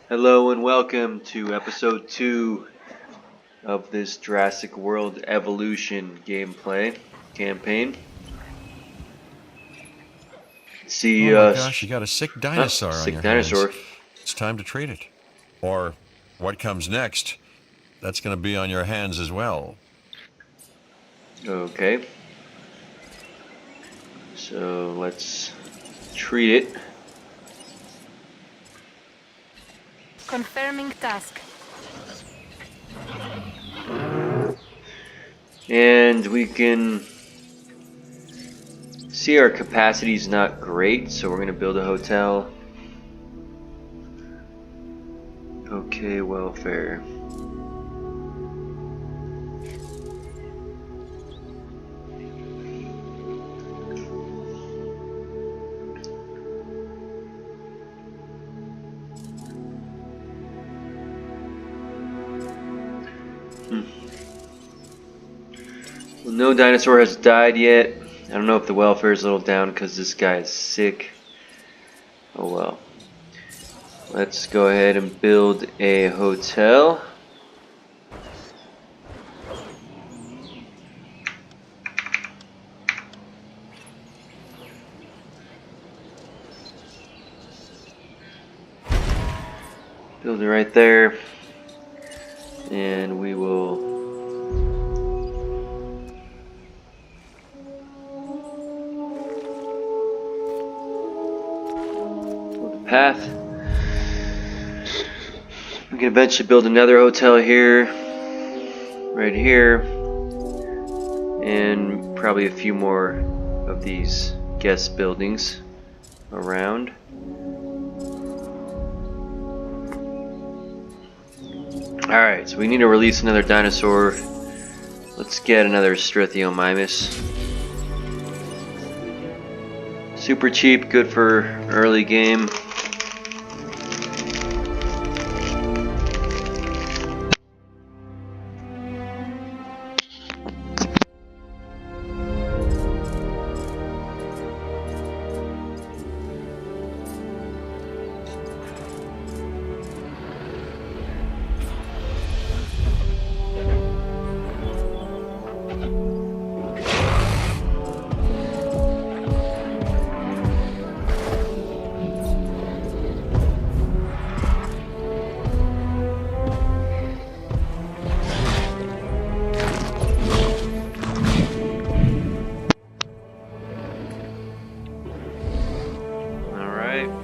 Hello and welcome to episode 2 of this Jurassic World Evolution gameplay campaign. See, oh my gosh, you got a sick dinosaur on sick your dinosaur. hands. It's time to treat it. Or what comes next, that's going to be on your hands as well. Okay. So let's treat it. Confirming task. And we can see our capacity is not great, so we're going to build a hotel. Okay, welfare. Well, no dinosaur has died yet. I don't know if the welfare is a little down because this guy is sick. Oh well. Let's go ahead and build a hotel. Build it right there. And we will build a path. We can eventually build another hotel here, right here, and probably a few more of these guest buildings around. Alright, so we need to release another dinosaur. Let's get another Strythiomymus. Super cheap, good for early game.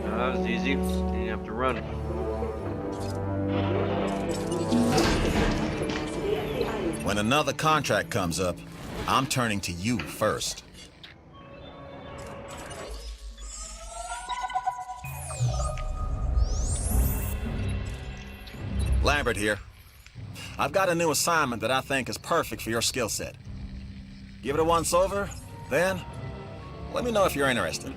That was easy. Didn't have to run. When another contract comes up, I'm turning to you first. Lambert here. I've got a new assignment that I think is perfect for your skill set. Give it a once over, then let me know if you're interested.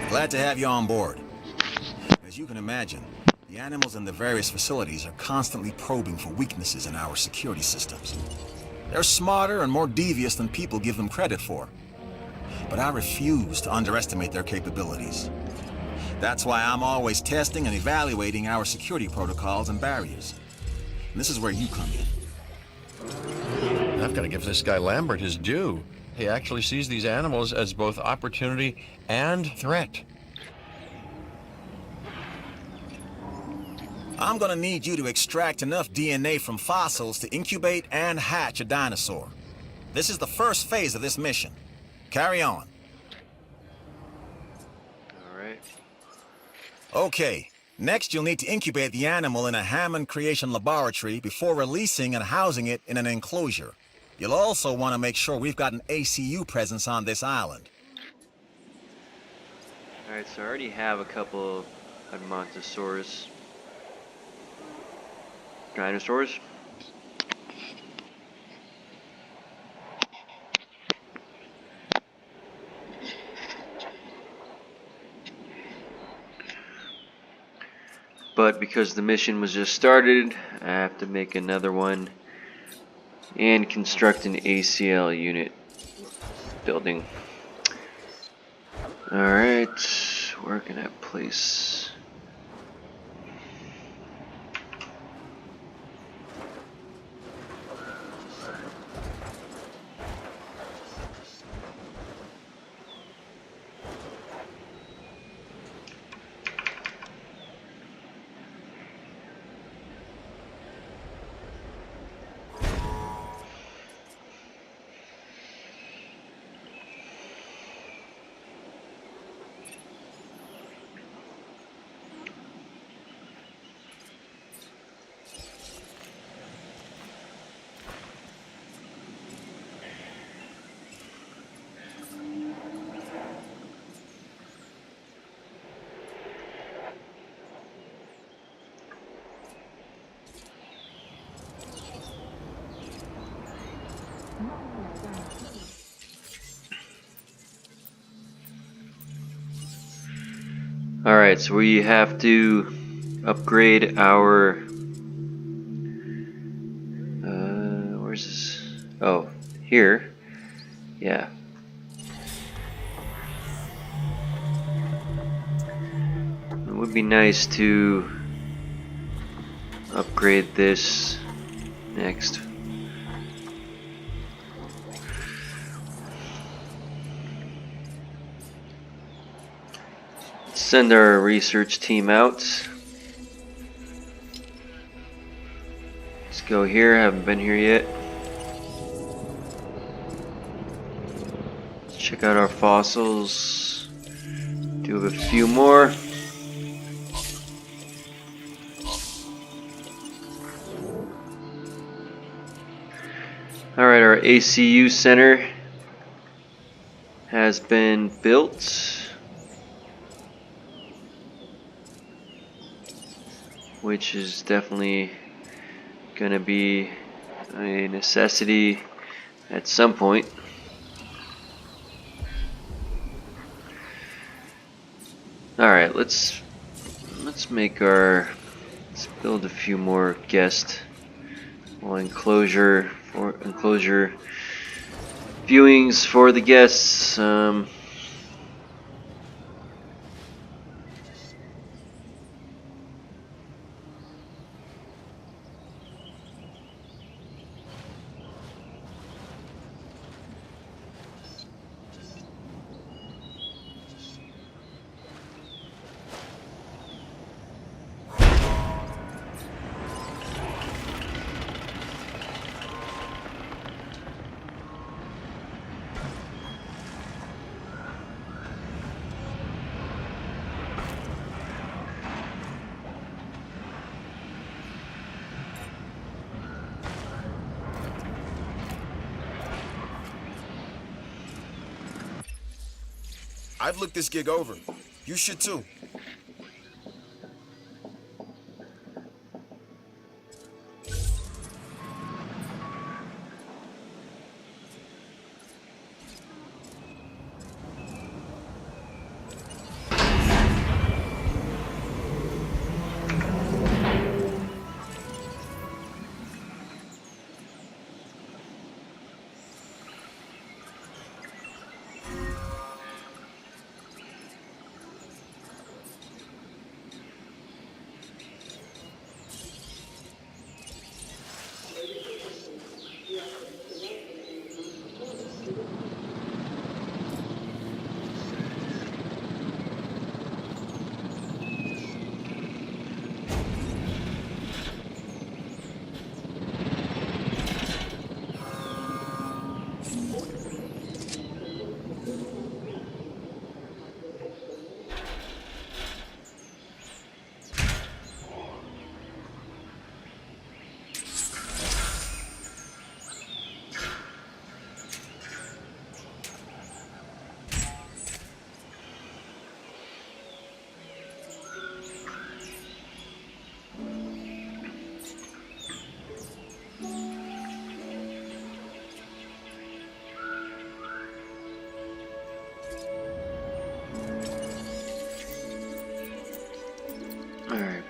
Glad to have you on board. As you can imagine, the animals in the various facilities are constantly probing for weaknesses in our security systems. They're smarter and more devious than people give them credit for. But I refuse to underestimate their capabilities. That's why I'm always testing and evaluating our security protocols and barriers. And this is where you come in. I've got to give this guy Lambert his due. He actually sees these animals as both opportunity and threat. I'm gonna need you to extract enough DNA from fossils to incubate and hatch a dinosaur. This is the first phase of this mission. Carry on. Alright. Okay, next you'll need to incubate the animal in a Hammond creation laboratory before releasing and housing it in an enclosure. You'll also want to make sure we've got an ACU presence on this island. Alright, so I already have a couple of Motenceros dinosaurs. But because the mission was just started, I have to make another one and construct an ACL unit. building. Alright, where can I place? Alright, so we have to upgrade our where's this? Oh, here. Yeah. It would be nice to upgrade this next. Let's send our research team out. Let's go here, haven't been here yet. Let's check out our fossils. Do a few more. Alright, our ACU center has been built, which is definitely gonna be a necessity at some point. Alright, let's build a few more guest enclosure viewings for the guests. I've looked this gig over. You should too.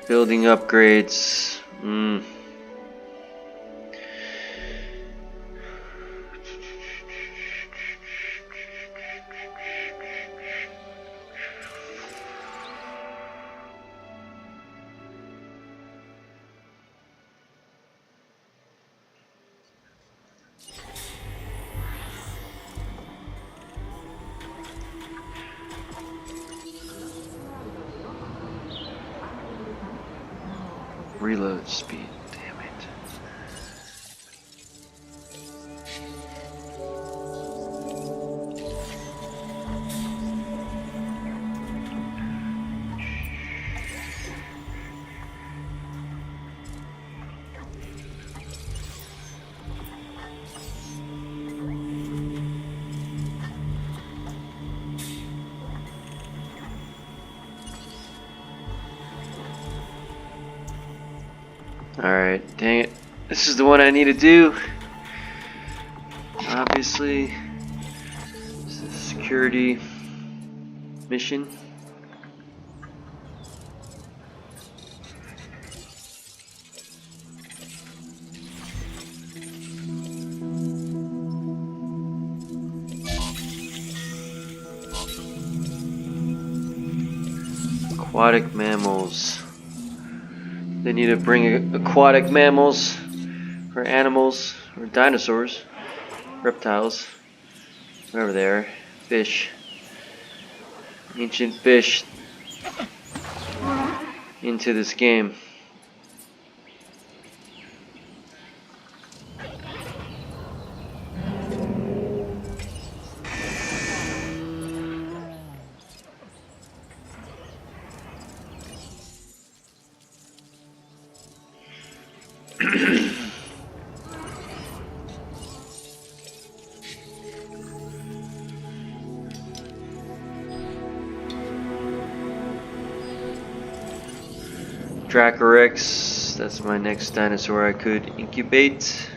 Building upgrades. Reload speed. Damn it. Alright, dang it. This is the one I need to do. Obviously. This is a security mission. Aquatic mammals. They need to bring aquatic mammals, or animals, or dinosaurs, reptiles, whatever they are, fish, ancient fish, into this game. Dracorex, that's my next dinosaur I could incubate.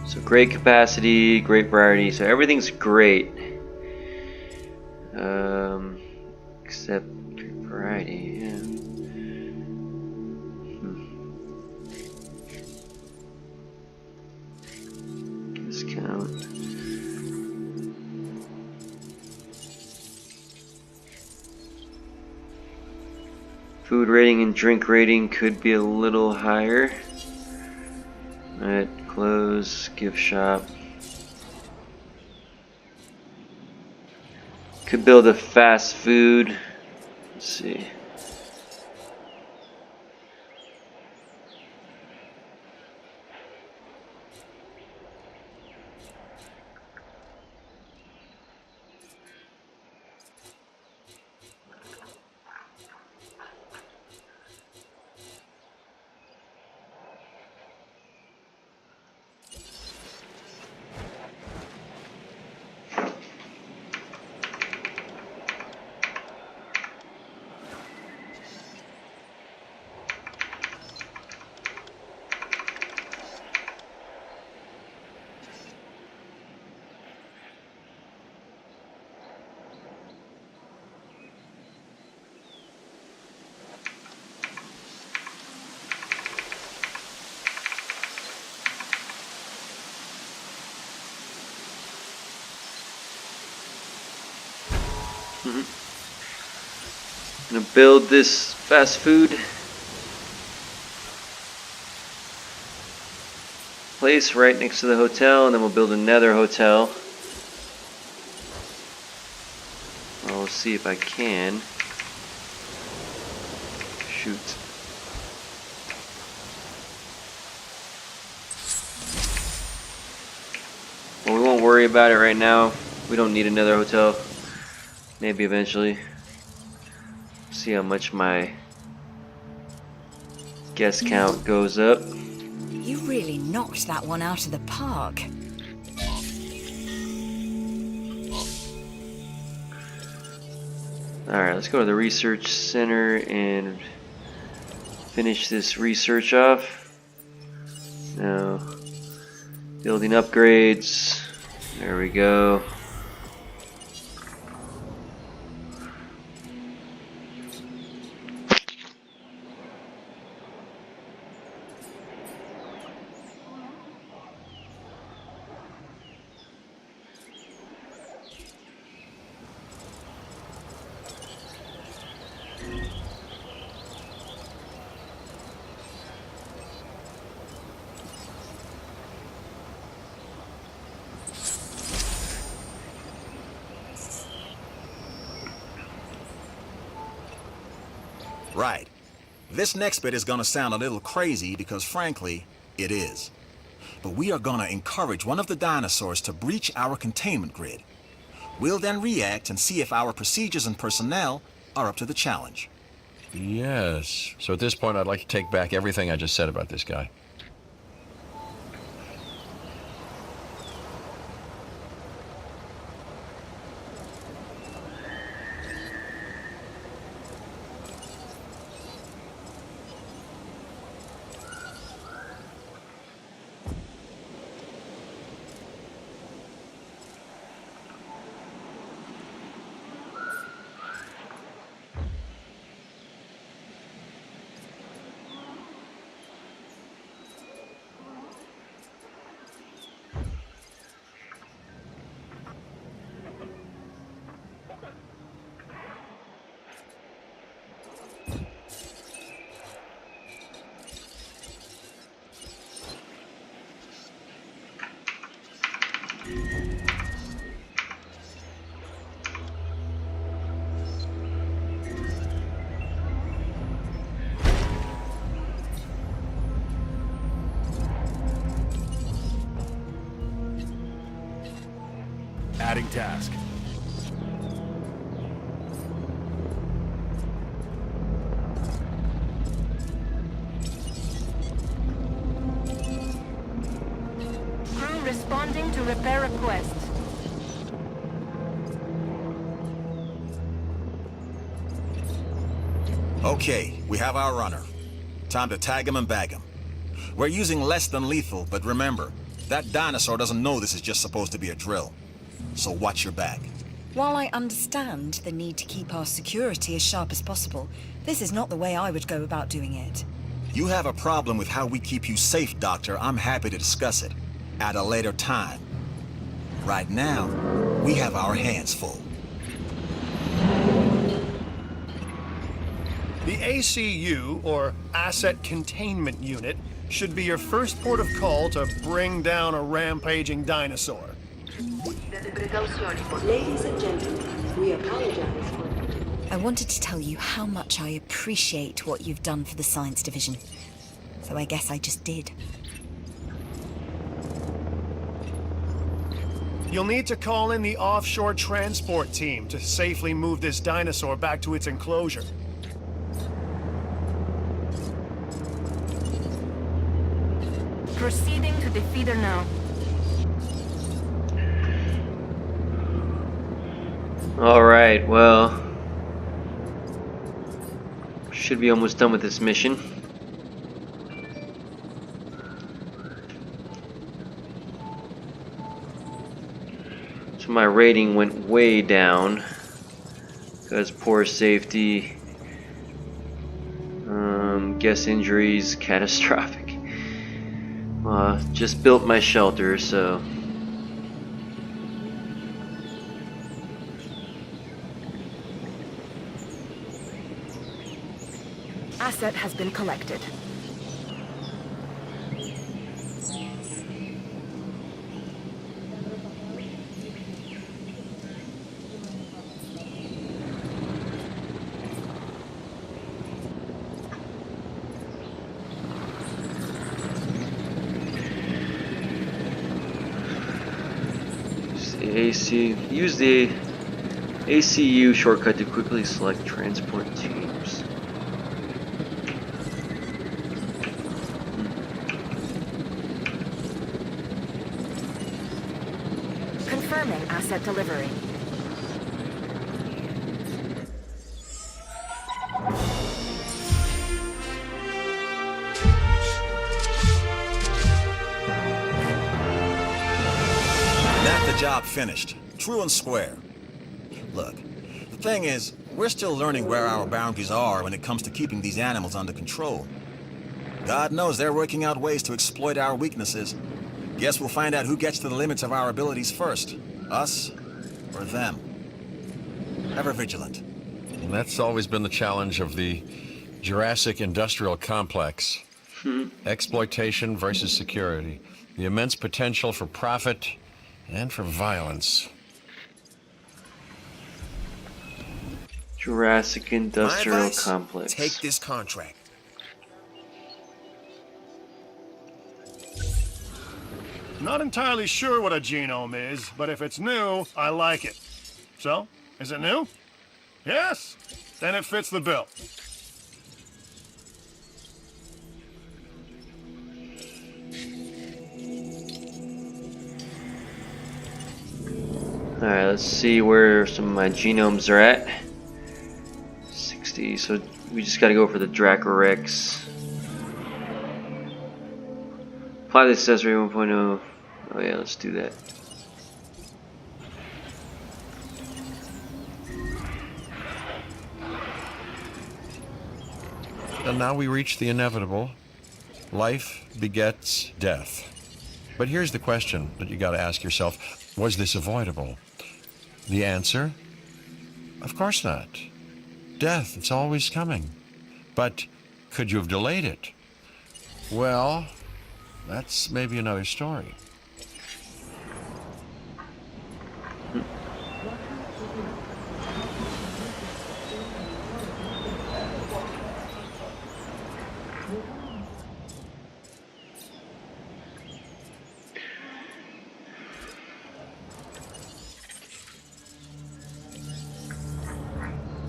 So great capacity, great variety, so everything's great. Except variety, yeah. Discount. Food rating and drink rating could be a little higher. Alright, close, gift shop. Could build a fast food. Let's see. Gonna build this fast food place right next to the hotel, and then we'll build another hotel. I'll see if I can. Shoot. Well, we won't worry about it right now. We don't need another hotel. Maybe eventually. See how much my guest count goes up. You really knocked that one out of the park. Alright, let's go to the research center and finish this research off. Now, building upgrades. There we go. Right. This next bit is gonna sound a little crazy because frankly, it is. But we are gonna encourage one of the dinosaurs to breach our containment grid. We'll then react and see if our procedures and personnel are up to the challenge. Yes. So at this point, I'd like to take back everything I just said about this guy. Adding task. Crew responding to repair request. Okay, we have our runner. Time to tag him and bag him. We're using less than lethal, but remember, that dinosaur doesn't know this is just supposed to be a drill. So watch your back. While I understand the need to keep our security as sharp as possible, this is not the way I would go about doing it. You have a problem with how we keep you safe, Doctor. I'm happy to discuss it at a later time. Right now, we have our hands full. The ACU, or Asset Containment Unit, should be your first port of call to bring down a rampaging dinosaur. Ladies and gentlemen, we apologize for... I wanted to tell you how much I appreciate what you've done for the Science Division. So I guess I just did. You'll need to call in the offshore transport team to safely move this dinosaur back to its enclosure. Proceeding to the feeder now. Alright, well, should be almost done with this mission. So my rating went way down because poor safety, guess injuries, catastrophic. Just built my shelter, so Asset has been collected. Use the ACU shortcut to quickly select transport teams. Confirming asset delivery. That's the job finished. True and square. Look, the thing is, we're still learning where our boundaries are when it comes to keeping these animals under control. God knows they're working out ways to exploit our weaknesses. Guess we'll find out who gets to the limits of our abilities first. Us or them. Ever vigilant. And that's always been the challenge of the Jurassic industrial complex. Exploitation versus security. The immense potential for profit and for violence. Jurassic My Industrial advice? Complex. Take this contract. Not entirely sure what a genome is, but if it's new, I like it. So, is it new? Yes? Then it fits the bill. Alright, let's see where some of my genomes are at. 60, so we just gotta go for the Dracorex. Apply the accessory 1.0. Oh yeah, let's do that. And now we reach the inevitable. Life begets death. But here's the question that you got to ask yourself. Was this avoidable? The answer? Of course not. Death, it's always coming. But could you have delayed it? Well, that's maybe another story.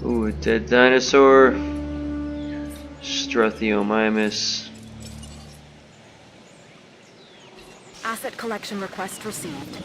Ooh, a dead dinosaur. Struthiomimus. Asset collection request received.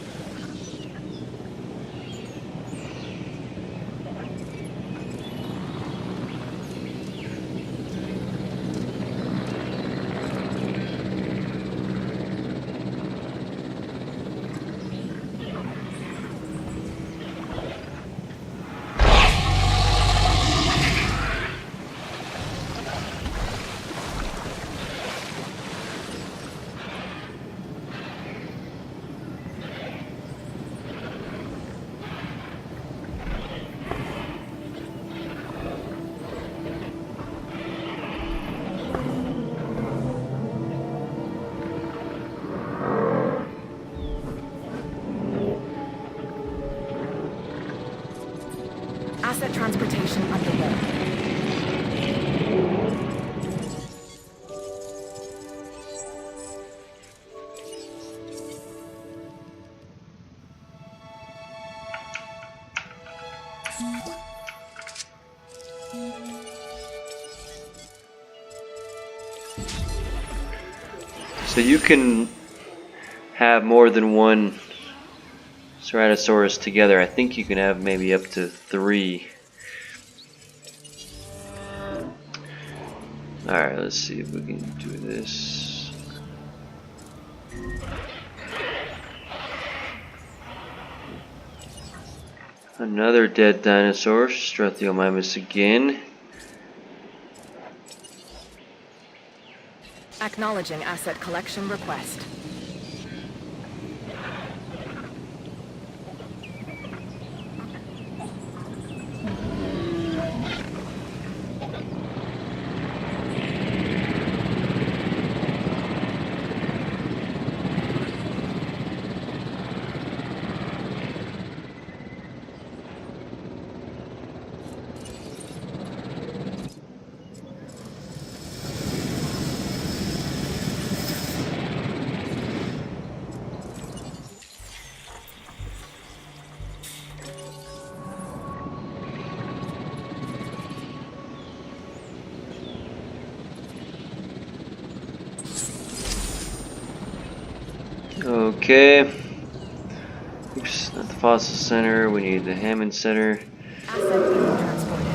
Asset transportation underway. So you can have more than one Ceratosaurus together. I think you can have maybe up to 3. Alright, let's see if we can do this. Another dead dinosaur, Struthiomimus again. Acknowledging asset collection request. Okay. Oops, not the Fossil Center. We need the Hammond Center. Asset being transported.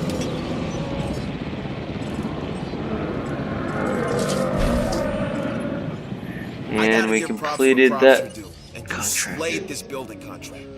And we completed that and contract. slayed this building contract.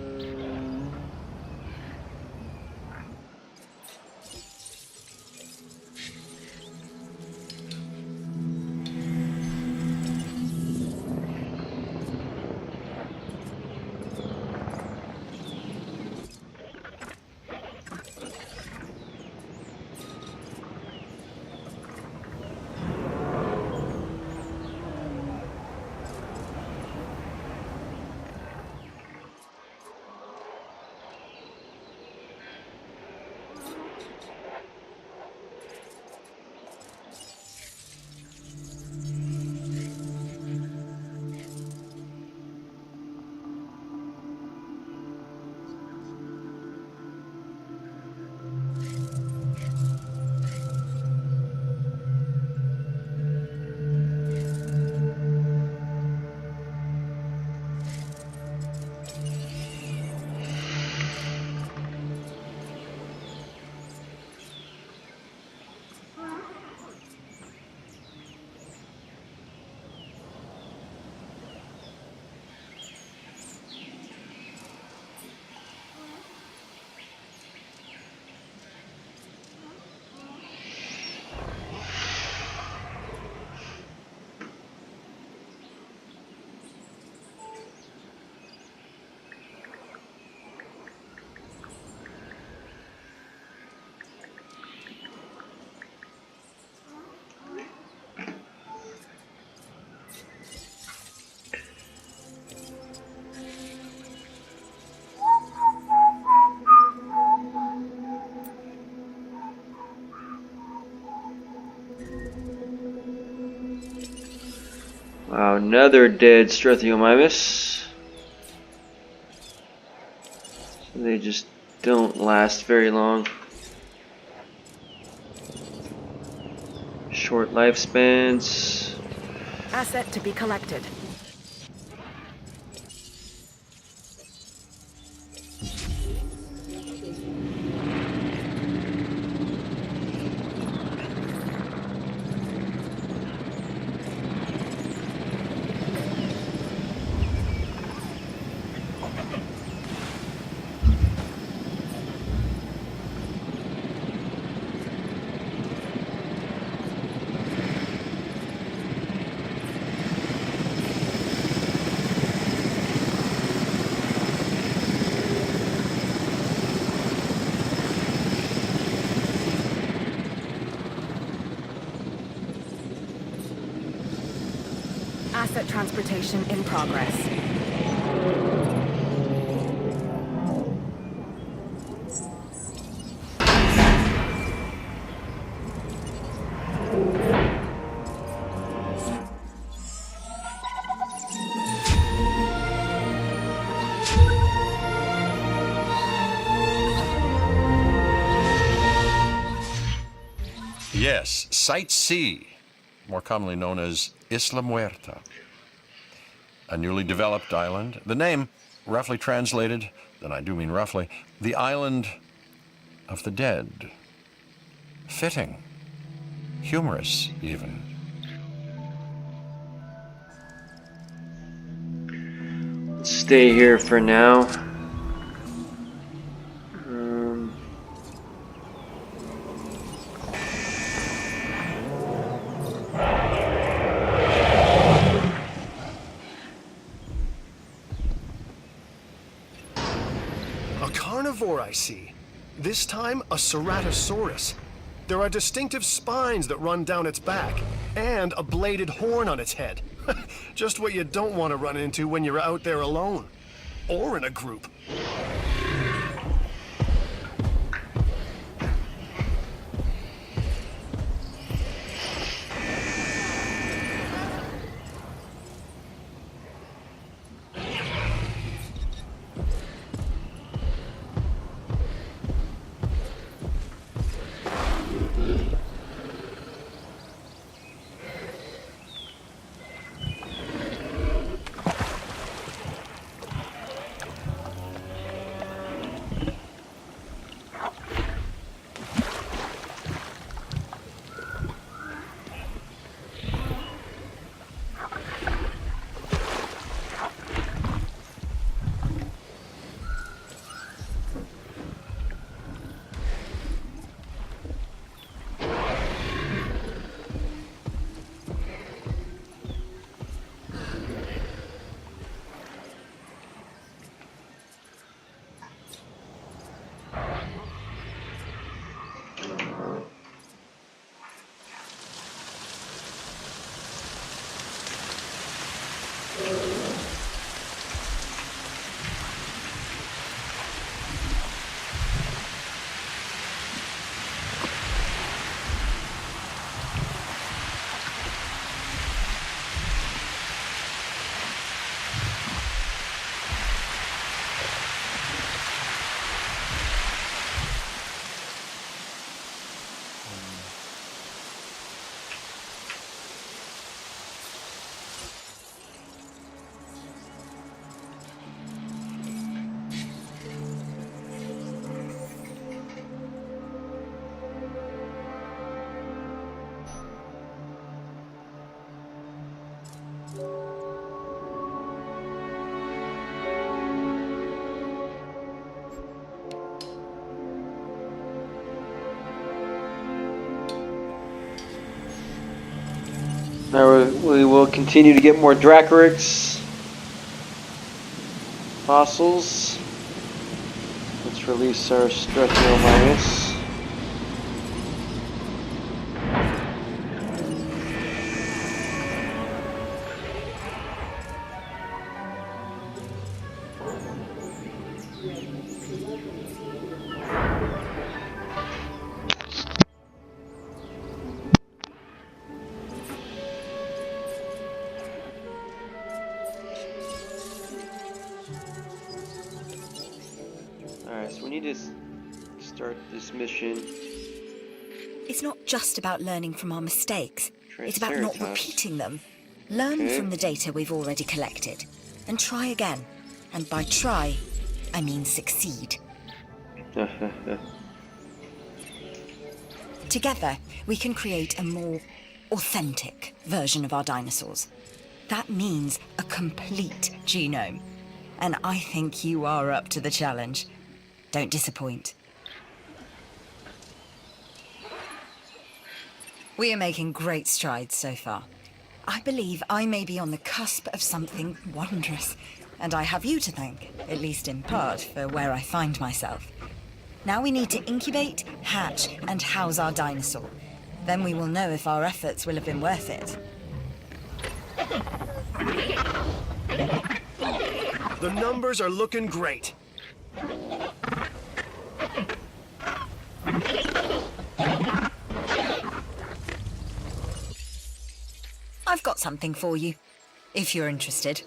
another dead Struthiomimus. They just don't last very long. Short lifespans. Asset to be collected. Asset transportation in progress. Yes, Site C, more commonly known as Isla Muerta, a newly developed island. The name, roughly translated, and I do mean roughly, the island of the dead. Fitting, humorous even. Let's stay here for now. A carnivore, I see. This time, a Ceratosaurus. There are distinctive spines that run down its back, and a bladed horn on its head. Just what you don't want to run into when you're out there alone. Or in a group. Now we will continue to get more Dracarix fossils. Let's release our Struthiomimus. Yes, we need to start this mission. It's not just about learning from our mistakes. It's about not Triceratops. repeating them. Learn Okay. from the data we've already collected. And try again. And by try, I mean succeed. Together, we can create a more authentic version of our dinosaurs. That means a complete genome. And I think you are up to the challenge. Don't disappoint. We are making great strides so far. I believe I may be on the cusp of something wondrous. And I have you to thank, at least in part, for where I find myself. Now we need to incubate, hatch, and house our dinosaur. Then we will know if our efforts will have been worth it. The numbers are looking great. I've got something for you, if you're interested.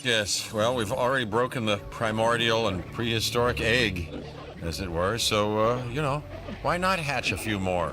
Yes, well, we've already broken the primordial and prehistoric egg, as it were, so, you know, why not hatch a few more?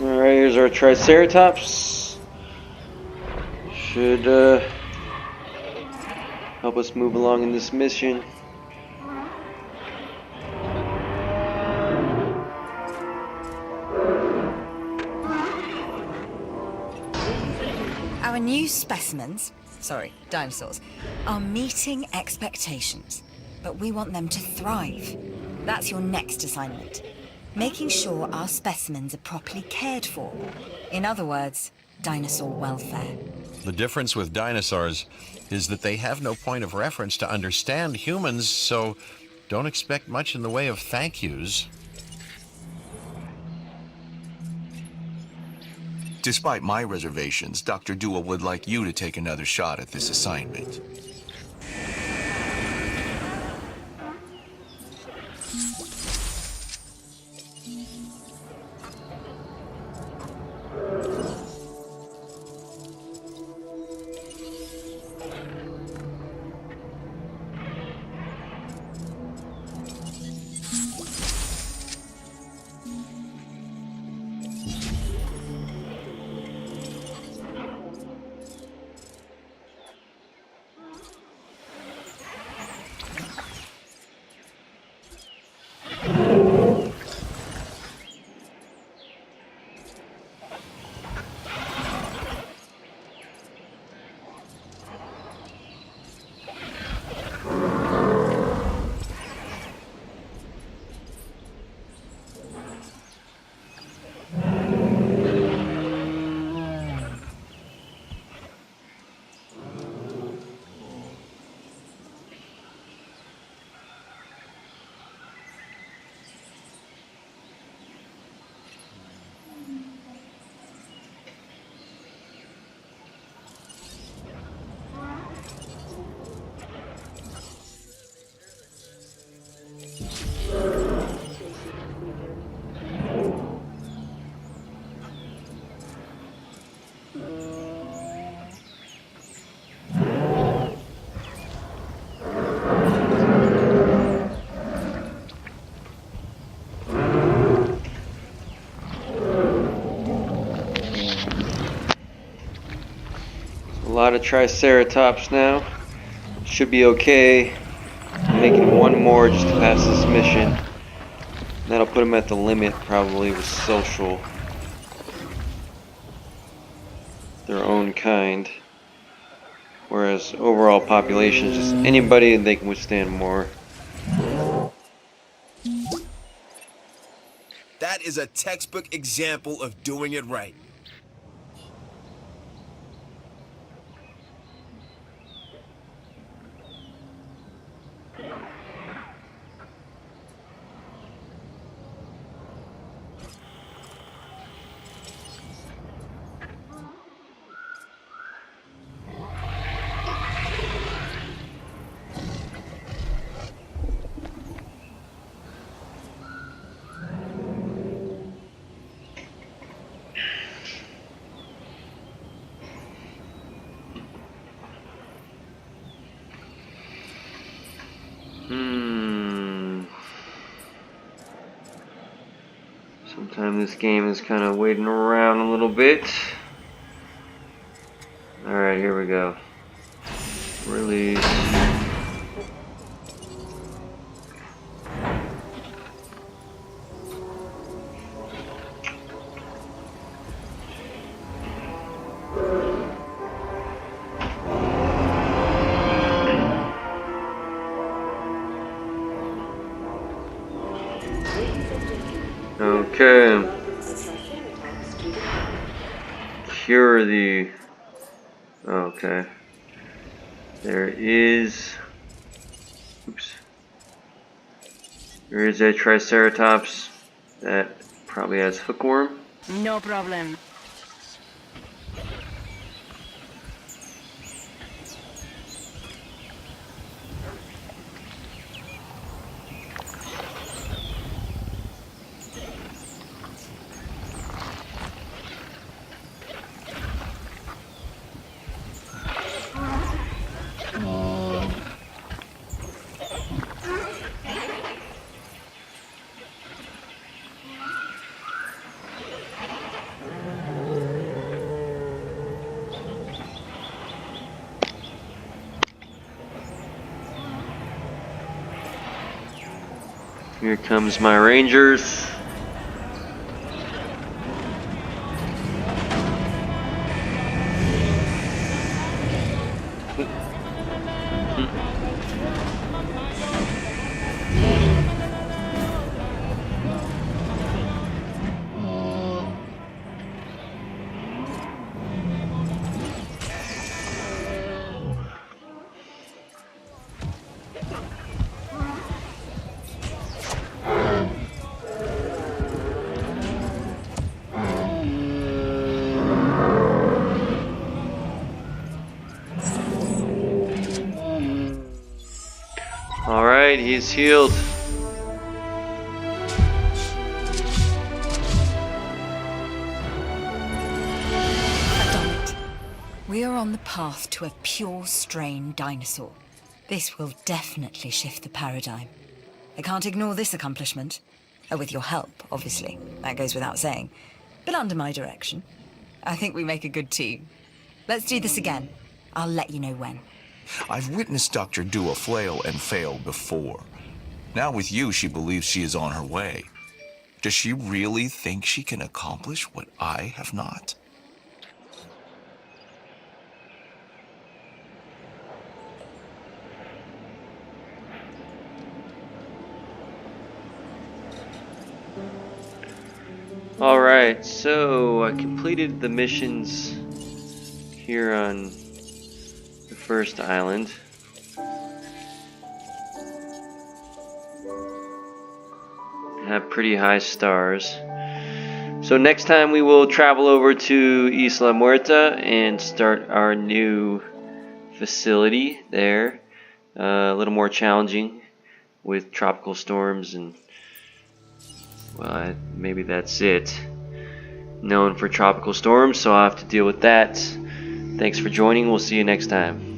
Alright, here's our Triceratops. Should help us move along in this mission. Our new specimens, dinosaurs, are meeting expectations. But we want them to thrive. That's your next assignment. Making sure our specimens are properly cared for. In other words, dinosaur welfare. The difference with dinosaurs is that they have no point of reference to understand humans, so don't expect much in the way of thank yous. Despite my reservations, Dr. Dua would like you to take another shot at this assignment. A lot of Triceratops now. Should be okay. I'm making one more just to pass this mission. That'll put them at the limit probably with social. Their own kind. Whereas overall population is just anybody they can withstand more. That is a textbook example of doing it right. Sometimes this game is kind of waiting around a little bit. Alright, here we go. Release. Okay. Cure the... Okay. There is... Oops. There is a Triceratops that probably has hookworm. No problem. Here comes my Rangers. Alright, he's healed. I've done it. We are on the path to a pure strain dinosaur. This will definitely shift the paradigm. I can't ignore this accomplishment. With your help, obviously. That goes without saying. But under my direction. I think we make a good team. Let's do this again. I'll let you know when. I've witnessed Dr. Dua flail and fail before. Now with you, she believes she is on her way. Does she really think she can accomplish what I have not? Alright, so I completed the missions here on the first island. Have pretty high stars. So next time we will travel over to Isla Muerta and start our new facility there. A little more challenging with tropical storms and, well, maybe that's it. Known for tropical storms, so I'll have to deal with that. Thanks for joining. We'll see you next time.